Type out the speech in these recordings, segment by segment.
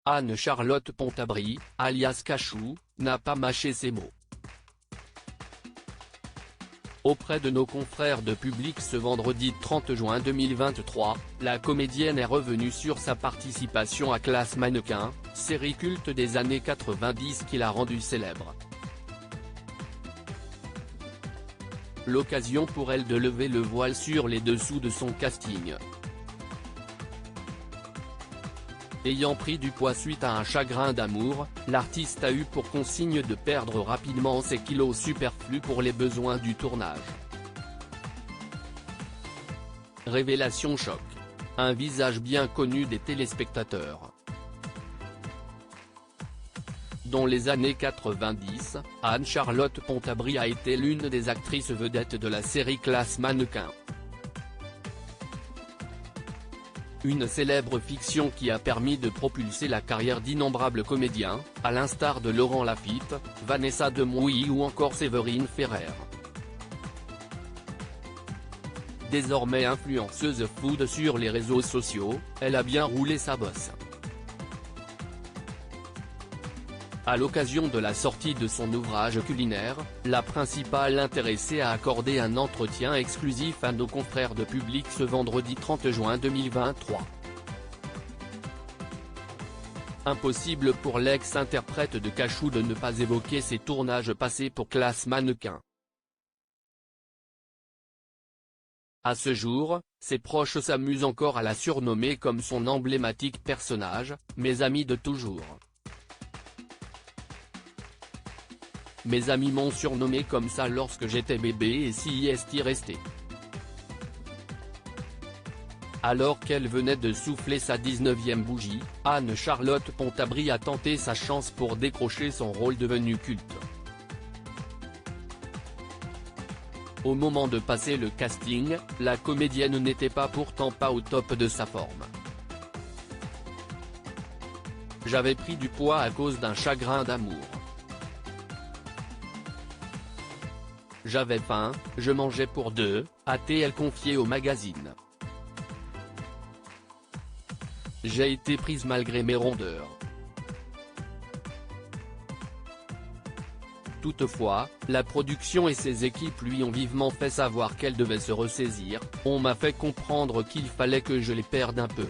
Anne-Charlotte Pontabry, alias Cachou, n'a pas mâché ses mots. Auprès de nos confrères de Public ce vendredi 30 juin 2023, la comédienne est revenue sur sa participation à Classe Mannequin, série culte des années 90 qui l'a rendue célèbre. L'occasion pour elle de lever le voile sur les dessous de son casting. Ayant pris du poids suite à un chagrin d'amour, l'artiste a eu pour consigne de perdre rapidement ses kilos superflus pour les besoins du tournage. Révélation choc. Un visage bien connu des téléspectateurs. Dans les années 90, Anne-Charlotte Pontabry a été l'une des actrices vedettes de la série Classe Mannequin. Une célèbre fiction qui a permis de propulser la carrière d'innombrables comédiens, à l'instar de Laurent Lafitte, Vanessa Demouy ou encore Séverine Ferrer. Désormais influenceuse food sur les réseaux sociaux, elle a bien roulé sa bosse. À l'occasion de la sortie de son ouvrage culinaire, la principale intéressée a accordé un entretien exclusif à nos confrères de Public ce vendredi 30 juin 2023. Impossible pour l'ex-interprète de Cachou de ne pas évoquer ses tournages passés pour Classe Mannequin. À ce jour, ses proches s'amusent encore à la surnommer comme son emblématique personnage, « Mes amis de toujours ». Mes amis m'ont surnommé comme ça lorsque j'étais bébé et si est-y resté. Alors qu'elle venait de souffler sa 19e bougie, Anne-Charlotte Pontabry a tenté sa chance pour décrocher son rôle devenu culte. Au moment de passer le casting, la comédienne n'était pourtant pas au top de sa forme. J'avais pris du poids à cause d'un chagrin d'amour. J'avais faim, je mangeais pour deux, a-t-elle confié au magazine. J'ai été prise malgré mes rondeurs. Toutefois, la production et ses équipes lui ont vivement fait savoir qu'elle devait se ressaisir, on m'a fait comprendre qu'il fallait que je les perde un peu.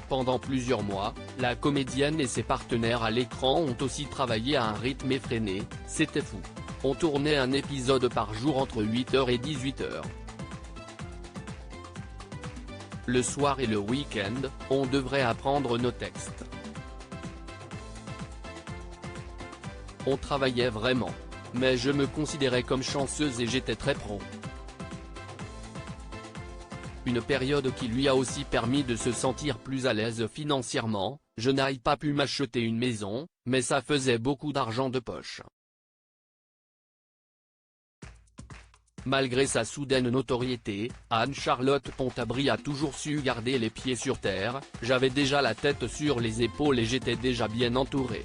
Pendant plusieurs mois, la comédienne et ses partenaires à l'écran ont aussi travaillé à un rythme effréné, c'était fou. On tournait un épisode par jour entre 8h et 18h. Le soir et le week-end, on devrait apprendre nos textes. On travaillait vraiment. Mais je me considérais comme chanceuse et j'étais très pro. Une période qui lui a aussi permis de se sentir plus à l'aise financièrement, je n'ai pas pu m'acheter une maison, mais ça faisait beaucoup d'argent de poche. Malgré sa soudaine notoriété, Anne-Charlotte Pontabry a toujours su garder les pieds sur terre, j'avais déjà la tête sur les épaules et j'étais déjà bien entouré.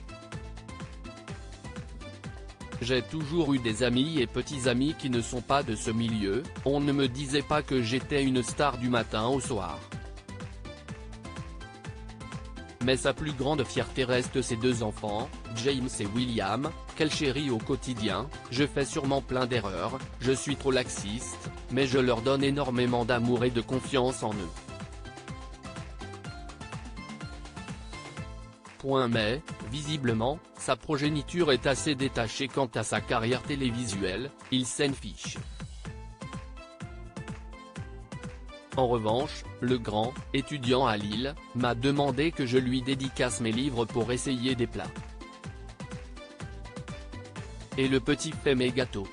J'ai toujours eu des amis et petits amis qui ne sont pas de ce milieu, on ne me disait pas que j'étais une star du matin au soir. Mais sa plus grande fierté reste ses deux enfants, James et William, qu'elle chérit au quotidien. Je fais sûrement plein d'erreurs, je suis trop laxiste, mais je leur donne énormément d'amour et de confiance en eux. Mais, visiblement, sa progéniture est assez détachée quant à sa carrière télévisuelle, il s'en fiche. En revanche, le grand, étudiant à Lille, m'a demandé que je lui dédicace mes livres pour essayer des plats. Et le petit fait mes gâteaux.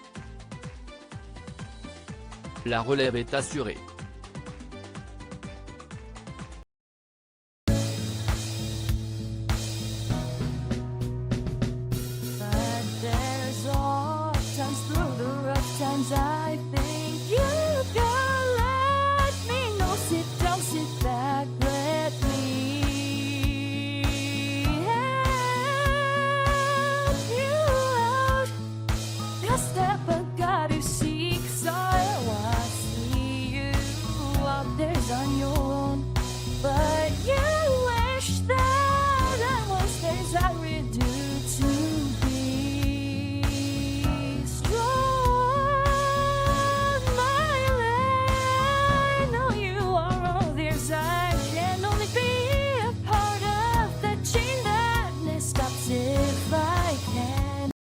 La relève est assurée. I think you can let me know. Sit down, sit back, let me help you out. Just step